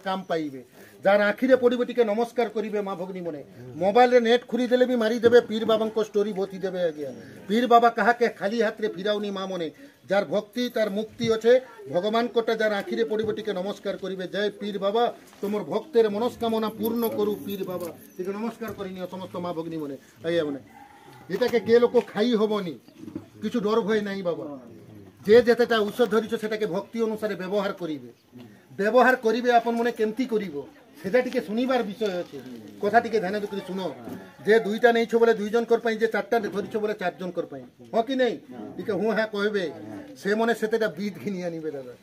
काम पाइबे जार आखिरे पड़े टी नमस्कार करेंगे माँ भगनी मने मोबाइल रे नेट खुरी देले भी मारी देवे पीर बाबा को स्टोरी बोती देवे आज्ञा पीर बाबा कहा के खाली हाथ रे फिराउनी माँ मने जार भक्ति तार मुक्ति अच्छे भगवान कोटा जार आखिरे पड़े टी नमस्कार करेंगे जय पीर बाबा तुम भक्तर मनस्कामना पूर्ण करू पीर बाबा टी नमस्कार करिनियो समस्त माँ भगनी मने आइया मने एटाके के लोक खाई हबनी किछु डर भय नहीं बाबा जे जेतेटा औषध धरिछ सेटाके भक्ति अनुसारे व्यवहार करिवे आपन मने केमती करिवो सेटा टिके सुनिबार विषय अछि कथा टिके ध्यान दे सुनो जे दुईटा नहीं छो बोले दुई जन कर पई जे चारटा धरिछ बोले चार जन कर पई हो कि नहीं टिके हूँ हाँ कहबे से मने सेतेटा बीज घिनी आनिबे दादा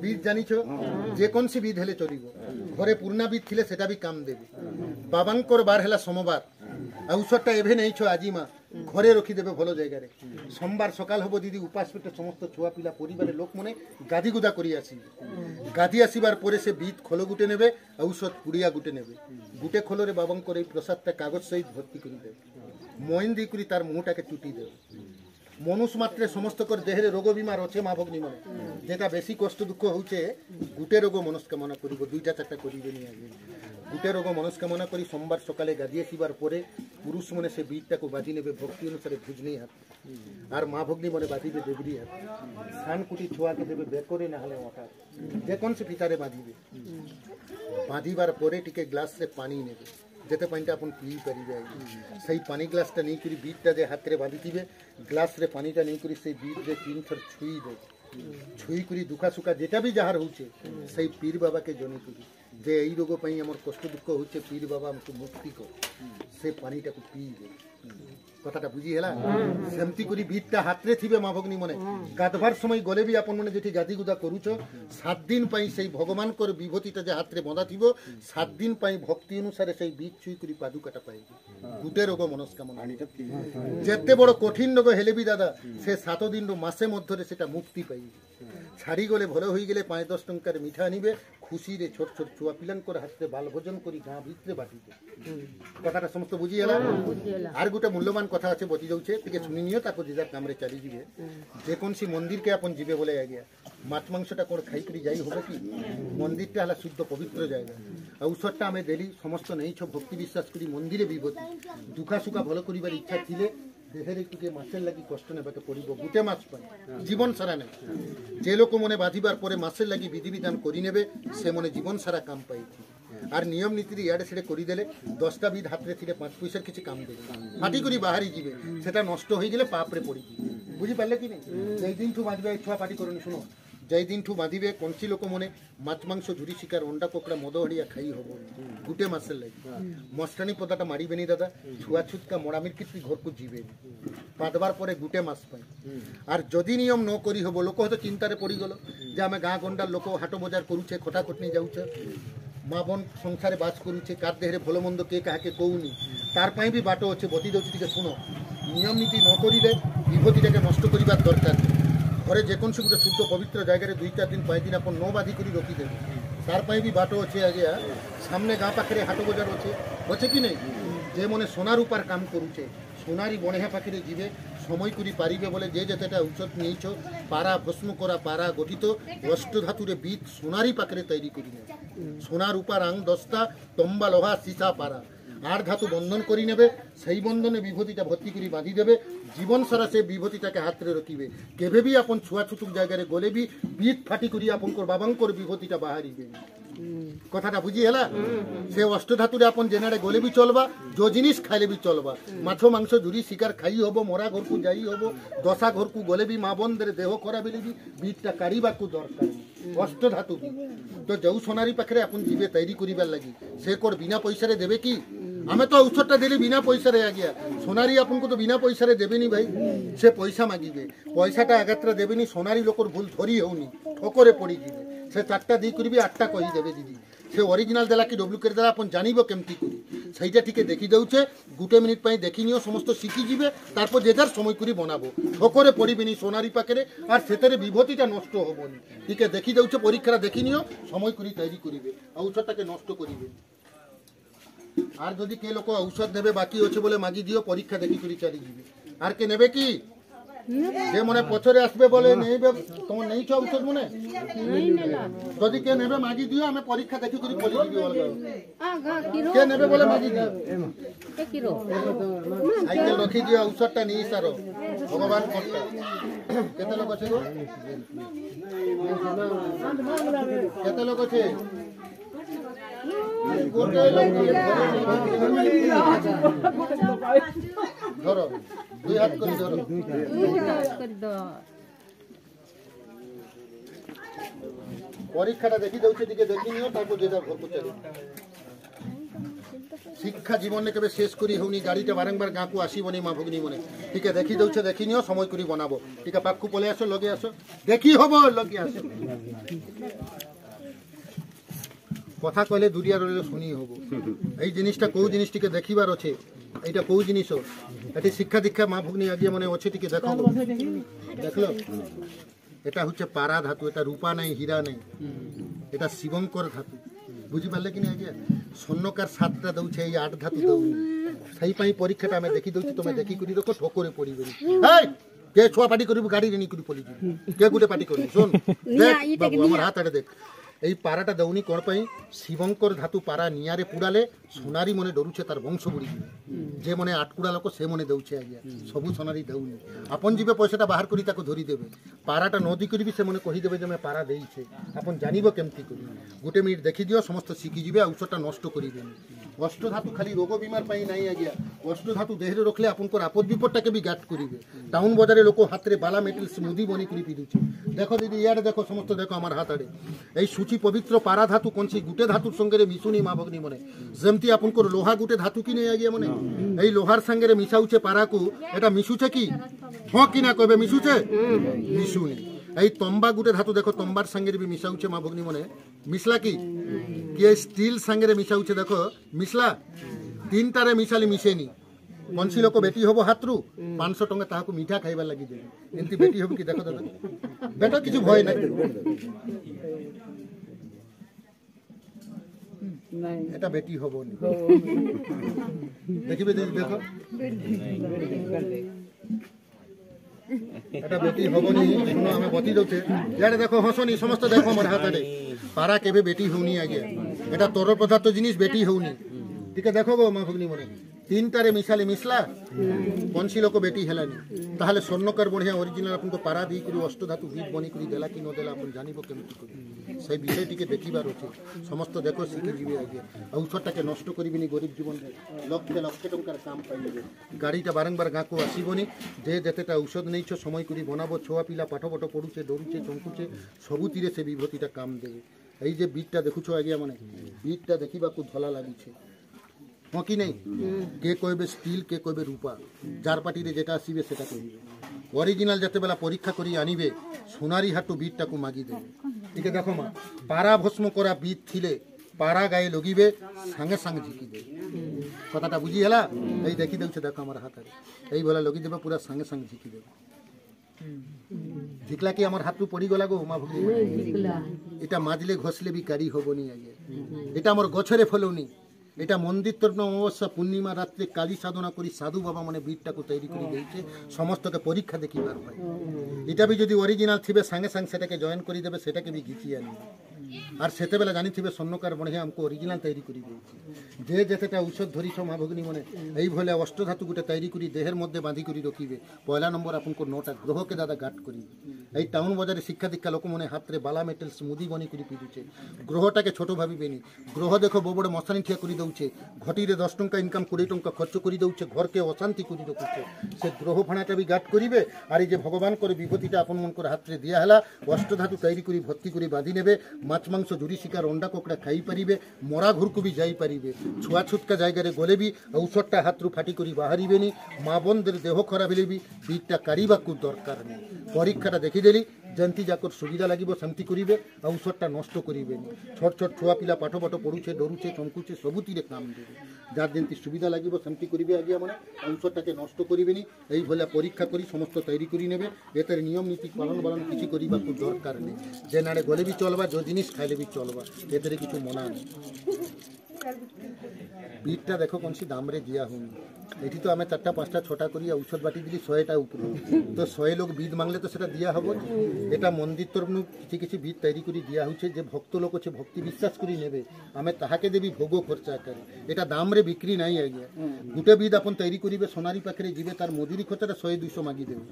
बीज जानिछो जे कोन सी बीज हेले चलिबो घरे पुरना बीज थिले सेटा भी काम देबे बाबांकर बार हेला सोमवार औषधटा एभे नहीं छो आजी माँ घरे रखिदेवे भल जगार सोमवार सकाल हम दीदी उपास पेटे समस्त छुआ पिला परिवार लोक मैंने गाधी गुदा कर गाधी आसबार पर से बीत खोल गुटे ने औषध पुड़िया गुटे ने गुटे खोल बाबा प्रसादटा कागज सहित भर्ती कर मईन दी तार मुहटा के चुटी दे मनुष्य मात्रे समस्त कर देहरे रोग बीमार अच्छे माँ भगनी मन जेटा बेसी कष्ट दुख होचे गुटे रोग मनस्कामना कर दुईटा चार्टा करेंगे गुटे रोग मनस्कामना कर सोमवार सकाले गाधी आसबार पर पुरुष मैंने से बीजटा को बाजी ने भक्ति अनुसारे भुजनी हाथ और माँ भगनी मैंने बाजिबे देवरी हाथ सान कुटी छुआ के देवे बेकरे ना हले अटा जेकोन से फितारे बांधिबार पर टिके ग्लास से पानी नेबे जेते पानीटा अपन पी पारिबे सही पानी ग्लासटा नहीं करी बीजटा जे हाथ रे बांधिथिबे ग्लास रे पानीटा नहीं करी से बीज रे 3 थर छुई दे छुई करी दुखा सुखा जेटा भी जहार होचे सही पीर बाबा के जनी करी जे एई रोग पई हमर कष्ट दुख होचे पीर बाबा हमको मुक्ति को से पानीटा को पी दे कथाटा बुझी हेला सेमती करी बीजटा हाथ रे थिबे माँ भगनी मने गाधबार समय गले भी आपन मने जेठी गादी गुदा करूछो 7 दिन पई सेई भगवान कर विभूतिटा जे हाथ रे बंधा थिबो 7 दिन पई भक्ति अनुसारे सेई बीज छुई करी पादुकाटा पाइबे गुटे रोग मनस्कामना जेते बड़ कठिन रोग हेले भी दादा से 7 दिन रो मासे मध्यरे सेटा मुक्ति पाइबे छाड़ी गले भल हो गले 5-10 टंकार मिठा आनिबे खुशी रे छोट छोट छुआ पिलान कर हाथ बाल भोजन करी गाँ भितरे बाटिबे कथाटा समस्त बुझी हेला आर गोटे मूल्यवान कथा अच्छे बची जाऊे टे शुणी नियो ताको जेजार काम रे चली जीवे जेकोसी मंदिर के अपन जीवे बोले आज्ञा माछ मांसटा कौन खाई जाई होबे कि मंदिरटा हला शुद्ध पवित्र जाएगा औषधटा आम देली समस्त नहीं छो भक्ति विश्वास करी मंदिरे विभूति दुखा सुखा भल कर इच्छा थिले देहरे टिके मासे लगी कष्ट नेबाके पड़िबो गुटे मास पर जीवन सारा नहीं जे लोक मने बाधिबार परे मासे लगी विधि विधान करि नेबे से मने जीवन सारा काम पाई और नियम नीति इे से करदेले 10टा बीज हाथ में थी 5 पैसार किसी काम दे फाटी कर बाहरी जीवे से नष्ट हो गले पाप्रे पड़ी बुझी पारे कि नहीं जै दिन ठू बांधे छुआ पाटी करनी शुण जै दिन ठू बांधे कौनसी लोक मैंने माछ मांस झुरी शिकार अंडा कोकड़ा मद हड़िया खाई हम गुटे मासर लगे मस्टानी पदाटा मारे दादा छुआ छुतका मड़ामिर कितनी घर को जीवे बांधबार पर गुटे मास और जदि नियम न करी हम लोक हयतो चिंतार पड़गल जे आम गाँ गंडार लोक हाट बजार करुचे खटाखटनी जाऊे माँ बन संसार बास करुचे कार देहरे भल मंद किए क्या कौनी तार भी बाट अच्छे बती दे शुण नियम नीति न करें विभूतिटा नष्ट करवा दरकार घरे जेकोसी गोटे शुद्ध पवित्र जगह 2-4 दिन 5 दिन आप न बाधी कर रखिदे तार भी बाट अच्छे आज्ञा सामने गाँ पाखे हाट बजार अच्छे कि नहीं जे मैंने सोना रूपार काम करुचे सोनारी बणिया पाखे जीवे समय करी पारिबे बोले जे जेतेटा औषध नहीं पारा भस्म करा पारा गठित अष्ट धातुरे बीज सोनारी पाखे तैरी करिने सोना रूपा रांग 10टा तंबा लोहा सीसा पारा 8 धातु बंधन करी नेबे सही बंधने विभूतिटा भर्ती करी बांधी देबे जीवन सारा से विभूतिटाके हाथ रे रखिबे केबे भी आपन छुआछुतुक जगह गले भी बीज फाटी करी आपनकर बाबांकर विभूतिटा बाहरिबे कथाटा बुझी हेला से अष्ट धातुरे आपन जेनारे गले भी चलबा जो जिनिस खाइले भी चलबा माछ मांस झुरी शिकार खाई हबो मरा घर को जाई हबो दशा घर को गले भी माँ बंदरे देह खरा बेले भी बीजटा काढ़ा को दरकार अष्ट धातु भी तो जो सोनारी पाखे आपन जीवे तैयारी करिबार लगी से कोर बिना पैसा रे देबे कि आमे तो औषधटा देली बिना पैसा रे आ गया सोनारी आपन को तो बिना पैसा रे देबेनी भाई से पैसा मांगिबे पैसाटा आगात्रा देबेनी सोनारी लोकर भूल धरी होनी ठोकरे पड़ी जीवे से 4टा दी करी 8टा कही देबे दीदी से ओरिजिनल देला कि डुप्लिकेट देला अपन जानिबो केमती करी सहीटा ठीक देखी दउचे गुटे मिनिट पई देखि नियो समस्त शिखी जीवे तारपर जेजार समय करी बनाबो ठोकरे पड़िबेनी सोनारी पाखरे और सेतरे विभूतिटा नष्ट होबोनी ठीक देखी दउचे परीक्षा देखि नियो समय करी तैयारी करिवे औषधटाके नष्ट करिवे और जदि के लोक औषध देवे बाकी अच्छे बोले मागी दियो परीक्षा देखी करी चली जीवे आर के नेबे कि যে মনে পছরে আসবে বলে নেইবে তোমার নেইছ ঔষধ মনে যদি কে নেবে মাগি দিও আমি পরীক্ষা দেখি করি বলি দিবি অলগা কে নেবে বলে মাগি দিও সাইকেল রখি দিও ঔষধটা নিয়ে সারো ভগবান করতা কেতে লোক আছে গো কেতে লোক আছে ধরো দুই হাত করে ধরো পরীক্ষাটা দেখি দৌছে দিকে দেখি নিও তারপর যে যার ঘরକୁ চলে শিক্ষা জীবনে কেবে শেষ করি হউনি গাড়িটা বারংবার গাঁকু আসিবনি মা ভগ্নী মনে ঠিক দেখি দৌছে দেখি নিও সময় করি বনাবো ঠিক পাখু পলে আসো লগে আসো দেখি হব লগে আসো কথা কইলে দুরিয়া রইলে শুনি হব এই জিনিসটা কোউ জিনিসটিকে দেখিবার আছে এইটা কোউ জিনিস এটি শিক্ষা দীক্ষা মা ভগ্নী আগে মনে আছে টিকে দেখো দেখলো এটা হচ্ছে পারা ধাতু এটা রূপা নাই হীরা নাই এটা শিবঙ্কর ধাতু বুঝি পারলে কি না আগে স্বর্ণকার 7টা দউছে এই 8 ধাতু দউনি সেই পাই পরীক্ষাটা আমি দেখি দউছি তুমি দেখি করি দেখো ঠোকরে পড়িবেনি এই কে ছোয়া পাটি করিব গাড়ি রেনি করি পড়ি কে গুটে পাটি করি শুন দেখ বাবু আমার হাত আড়ে দেখ এই পারাটা দউনি কোন পাই শিবঙ্কর ধাতু পারা নিয়ারে পুড়ালে সোনারি মনে ডরুছে তার বংশ বুড়ি যে মনে আটকুড়া লোক সে মনে দউছে আজ্ঞা সবু সোনারি দউনি আপন যাবে পয়সাটা বাহার করি তাকে ধরি দেবে পারাটা নদী করিবি সে মনে কহি দেবে যে আমি পারা দেইছে আপন জানিব কেমতি করি গোটে মিনিট দেখি দিও সমস্ত শিখি যাবে ঔষধটা নষ্ট করিবেনি অষ্ট ধাতু খালি রোগ বিমার পাই নাই আজ্ঞা অষ্ট ধাতু দেহরে রখলে আপনকর আপদ বিপদটাকে বি গাট করিবে টাউন বাজারে লোক হাতরে বালা মেটেল স্মুদি বনি করি পিদুছে দেখো দিদি ইয়ারে দেখো সমস্ত দেখো আমার হাত আড়ে এই সূচি পবিত্র পারা ধাতু কোনছি গুটে ধাতুর সঙ্গে মিশুনি মা ভগ্নী মনে যেমতি আপনকর লোহা গুটে ধাতু কি নেই আজ্ঞা মনে এই লোহার সঙ্গে মিশাউছে পারাকু এটা মিশুছে কি হ্যাঁ কি না কবে মিশুছে মিশুনি এই তম্বা গুটে ধাতু দেখো তম্বার সঙ্গে বি মিশাউছে মা ভগ্নী মনে মিশলা কি কি স্টিল সঙ্গে মিশাউছে দেখো মিশলা তিনটারে মিশালি মিশেনি কনসি লোক বেটি হব হাতরু 500 টাকা তাহাকে মিঠা খাইবার লাগি দেবে এমতি বেটি হব কি দেখো দাদা বেটা কিছু ভয় নাই এটা বেটি হব দেখিবে দেখো এটা বেটি হবনি শুনো আমি বতি দউছে ইয়ারে দেখো হসনি সমস্ত দেখো আমার হাতে পারা কেবে বেটি হউনি আগে এটা তরল পদার্থ জিনিস বেটি হউনি ঠিক দেখো গো মা ভগ্নী মনে তিনটারে মিশালি মিশলা কনসি লোক বেটি হেলানি তাহলে স্বর্ণকার বঢ়িয়া অরিজিনাল আপন পারা দিয়ে করি অষ্ট ধাতু বীজ বনি করি দেলা কি নদেলা আপন জানিব কেমতি করি সেই বিষয়টিকে দেখিবার আছে সমস্ত দেখো শিখি যাবে আগে ঔষধটাকে নষ্ট করিবিনি গরিব জীবন লক্ষে লক্ষে টাকার কাম পাইবে গাড়িটা বারংবার গাঁকু আসিবনি যে যেতেটা ঔষধ নেইছ সময় করি বনাবো ছোয়া পিলা পাঠ পাঠ পড়ুছে ডরুছে চমকুছে সবুতিরে সে বিভূতিটা কাম দেবে এই যে বীজটা দেখুছ আগে মানে বীজটা দেখিবাকু ধলা লাগিছে কি নেই কে কইবে স্টিল কে কইবে রূপা যার পাটিরে যেটা আসিবে সেটা কইবে অরিজিনাল যেতেবেলা পরীক্ষা করি আনিবে সোনারি হাটু বীজটাকে মাগি দেবে ঠিক দেখো মা পারা ভস্ম করা বীজ থিলে পারা গায়ে লগিবে সাঙ্গে সাঙ্গে ঝিকি দেবে কথাটা বুঝি হেলা এই দেখি দেউছে দেখো আমার হাতে এই বলে লগি দেবে পুরা সাঙ্গে সাঙ্গে ঝিকি দেবে ঝিকলা কি আমার হাতু পড়ি গলা গো মা ভগ্নী এটা মাজলে ঘষলে বি কারি হবনি আগে এটা আমার গছরে ফলউনি এটা মন্দির তর্ণ অমাবস্যা পূর্ণিমা রাত্রে কালী সাধনা করি সাধু বাবা মানে বীরটাকে তৈরি করে দিয়েছে সমস্তকে পরীক্ষা দেখিবার হয় এটা বি যদি অরিজিনাল থিবে সাঙ্গে সাঙ্গে সেটাকে জয়েন করে দেবে সেটাকে বি ঘিচিয়ে আনবে আর সেতেবেলা জানিথিবে স্বর্ণকার বঢ়িয়া আমাকে অরিজিনাল তৈরি করে দিয়েছে যে যেতেটা ঔষধ ধরিছ মা ভগ্নী মনে এইভাবে অষ্টধাতু গোটে তৈরি করি দেহের মধ্যে বাঁধি করে রখিবে পয়লা নম্বর আপনার 9টা গ্রহকে দাদা গাট করিবে এই টাউন বাজারে শিক্ষা দীক্ষা লোক মনে হাতরে বালা মেটেল স্মুদি বনি করে পিদুছে গ্রহটাকে ছোট ভাবিবেনি গ্রহ দেখো বড় বড় মশানি ঠিয়া করে দউছে ঘটিরে 10 টাকা ইনকাম 20 টাকা খরচ করে দউছে ঘরকে অশান্তি করে রখুছে সে গ্রহ ফাণাটা বি গাট করিবে আর এই যে ভগবান করে বিভূতিটা আপন মন করে হাতরে দিয়া হেলা অষ্টধাতু তৈরি করে ভর্তি করে বাঁধি নেবে মাছ মাংস জুড়ি শিকার অন্ডা কোকড়া খাই পারিবে মরা ঘুরকু বি যাই পারিবে ছুয়া ছুটকা জায়গায় গলে বি ঔষধটা হাতরু ফাটি করি বাহারিবেনি মা বোনদের দেহ খরাপ হলে বি বীজটা কারিবাকু দরকার নেই পরীক্ষাটা দেখিদেলি যেমতি যাকর সুবিধা লাগিব সেমতি করিবে ঔষধটা নষ্ট করিবেনি ছোট ছোট ছুয়া পিলা পাঠ পাঠ পড়ুছে ডরুছে চমকুছে সবুতিরে কাম দেবে যার যেমতি সুবিধা লাগিব সেমতি করিবে আগে মানে ঔষধটাকে নষ্ট করিবেনি এই ভলে পরীক্ষা করি সমস্ত তৈরি করে নেবে এদের নিয়ম নীতি পালন বালন কিছু করিবাকু দরকার নেই যে নাড়ে গলে বি চলবা যে জিনিস খাইলে বি চলবা এদের কিছু মনা নেই বিটটা দেখো কোনসি দামরে দিয়া হুন এটি তো আমি 4টা 5টা 6টা করি ঔষধ বাটি দিলি 100টা উপরে তো 100 লোক বিদ মাংলে তো সেটা দিয়া হবো না। এটা মন্দির তরফ কিছু কিছু বিদ তৈরি করে দিয়া হচ্ছে যে ভক্ত লোক আছে ভক্তি বিশ্বাস করি নেবে আমি তাহাকে দেবি ভোগ খরচা করে এটা দামরে বিক্রি নাই আজ্ঞা গোটে বিদ আপন তৈরি করিবে সোনারি পাখে যাবে তার মজুরি খরচাটা 100-200 মাগি দেবে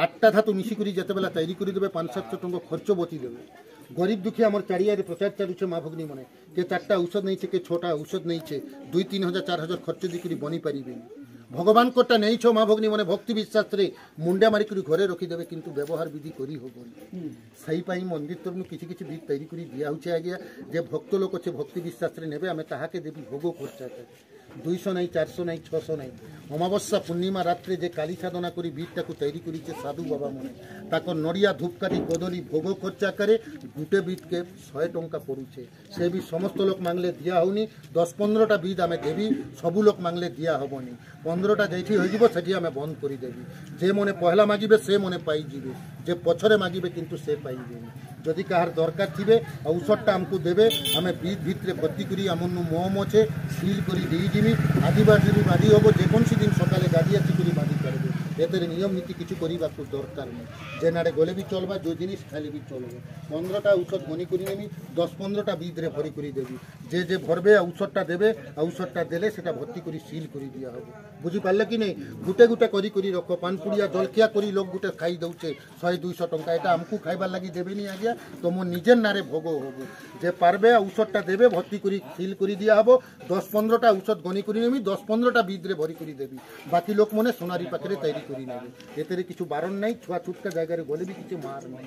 8টা ধাতু মিশি করি যেতেবেলা তৈরি করে দেবে 500-700 টঙ্কা খরচ বতি দেবে গরিব দুঃখী আমার চারিয়ারে প্রচার চালুছে মা ভগ্নী মনে কে 4টা ঔষধ নেইছে কে 6টা ঔষধ নেইছে 2-3 হাজার 4 হাজার খরচ দিয়ে করে বনি পারিবে ভগবান কোটা নেইছ মা ভগ্নী মনে ভক্তি বিশ্বাসরে মুন্ডা মারি করে ঘরে রখি দেবে কিন্তু ব্যবহার বিধি করি হব সেই পাই মন্দির তরফ কিছু কিছু বিধ তৈরি করে দিয়া হচ্ছে আজ্ঞা যে ভক্ত লোক আছে ভক্তি বিশ্বাসরে নেবে আমি তাহাকে দেবী ভোগ খরচা করে 200 নাই 400 নাই 600 নাই অমাবস্যা পূর্ণিমা রাত্রে যে কালী সাধনা করি বিটটাকে তৈরি করেছে সাধু বাবা মনে তাকে নড়িয়া ধূপকাঠি কদলী ভোগ খরচা করে গুটে বিটকে 100 টঙ্কা পড়ুছে সে বি সমস্ত লোক মাংলে দিয়া হউনি 10-15টা বিদ আমি দেবি সবু লোক মাংলে দিয়া হবনি 15টা যেটি হয়ে যাব সেটি আমি বন্ধ করে দেবি যে মনে পহলা মাগিবে সে মনে পাই যাবে যে পছরে মাগিবে কিন্তু সে পাইবে যদি কাহার দরকার থিবে ঔষধটা আমাকে দেবে আমি বিদ ভিতরে ভর্তি করি আমার মোম আছে সিল করি দিয়ে দিবি আদিবাসী বাঁধি হব যেকোনসি দিন সকালে গাড়িয়াছি করি বাঁধি পারবে এদের নিয়ম নীতি কিছু করিবার দরকার নেই যে নাড়ে গলে বি চলবা যে জিনিস খাইলে বি চলবে 15টা ঔষধ মনি করি নেবি 10-15টা বিদরে ভরি করে দেবি যে যে ভরবে ঔষধটা দেবে ঔষধটা দিলে সেটা ভর্তি করে সিল করে দিয়া হবে বুঝি পারলে কি নেই গুটে গুটে করি করি রখ পানপুড়িয়া জলখিয়া করি লোক গুটে খাই দৌছে 100-200 টঙ্কা এটা আমকু খাইবার লাগি দেবেনি আজ্ঞা তোমার নিজের নারে ভোগ হবো যে পারবে ঔষধটা দেবে ভর্তি করে সিল করে দিয়া হবো 10-15টা ঔষধ গনি করে নেবি 10-15টা বিদরে ভরি করে দেবি বাকি লোক মনে সোনারি পাখরে তৈরি করি নেবে এতে কিছু বারণ নাই ছুয়া ছুটকা জায়গায় গলে বি কিছু মার নাই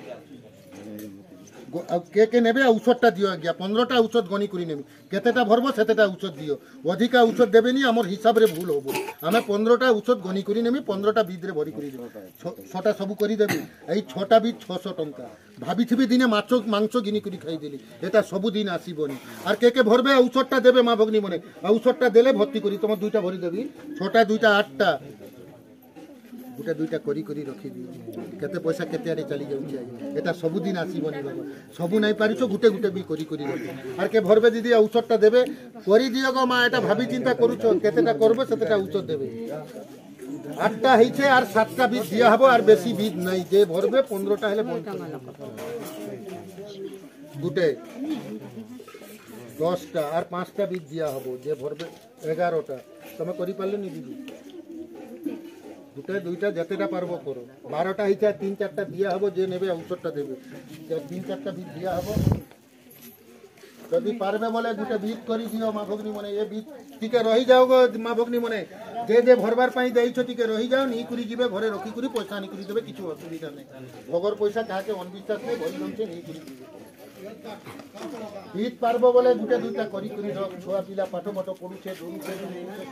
কে কে নেবে ঔষধটা দিও আজ্ঞা 15টা ঔষধ গনি করে নেবি কেতেটা ভরবো সেতেটা ঔষধ দিও অধিকা ঔষধ দেবেনি আমার হিসাবে ভুল হবো আমি 15টা ঔষধ গনি করে নেবি 15টা বিদরে ভরি করে দেবো 6টা সবু করে দেবি এই 6টা বিদ 600 টঙ্কা ভাবিথিবি দিনে মাংস গিনি করে খাই দিলি এটা সবুদিন আসিবনি আর কে কে ভরবে ঔষধটা দেবে মা ভগ্নী মনে ঔষধটা দিলে ভর্তি করি তোমার 2টা ভরি দেবি 6টা 2টা 8টা গোটা 2টা করি করি রখি দিও কেতে পয়সা কেতে আড়ে চলি যাচ্ছে এটা সবুদিন আসিবনি বাবা সবু নাই পারিছ গুটে গুটে বি করি করি রখি আর কে ভরবে দিদি ঔষধটা দেবে করি দিও গো মা এটা ভাবি চিন্তা করুছ কেতেটা করবে সেটা ঔষধ দেবে 8টা হইছে আর 7টা বিদ দিয়া হবো আর বেশি বিদ নাই যে ভরবে 15টা হলে গুটে 10টা আর 5টা বিদ দিয়া হবো যে ভরবে 11টা তুমি করি পারলে নি দিদি দুটো 2টা যেতেটা পারবো করো 12টা হইছে 3-4টা দিয়া হবো যে নেবে ঔষধটা দেবে 3-4টা বিদ দিয়া হবো যদি পারবে বলে দুটো বিদ করি দিও মা ভগ্নী মনে এ বিদ টিকে রহি যাও গো মা ভগ্নী মনে যে যে ভরবার পাই দেইছ টিকে রহি যাও নি করি যাবে ঘরে রখি করি পয়সা আনি করি দেবে কিছু অসুবিধা নেই ভগর পয়সা কাকে অনবিশ্বাস নেই ভরি জমছে নি করি দিবে বিদ পারবো বলে দুটো 2টা করি করি রখ ছোয়া পিলা পাঠ পাঠ পড়ুছে দৌড়ুছে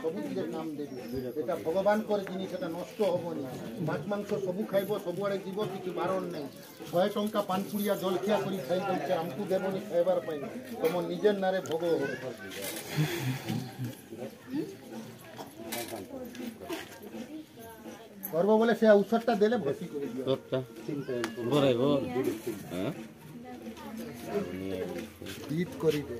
সবু দিকে নাম দেবে এটা ভগবান করে জিনিস এটা নষ্ট হবনি মাছ মাংস সবু খাইব সবুআড়ে দিব কিছু বারণ নেই 100 টঙ্কা পানপুড়িয়া জলখিয়া করি খাই দৌছে আমকু দেবনি খাইবার পাই তোমার নিজের নারে ভোগ হবে করবো বলে সে ঔষধটা দিলে ভর্তি করে দিও বিদ করি দে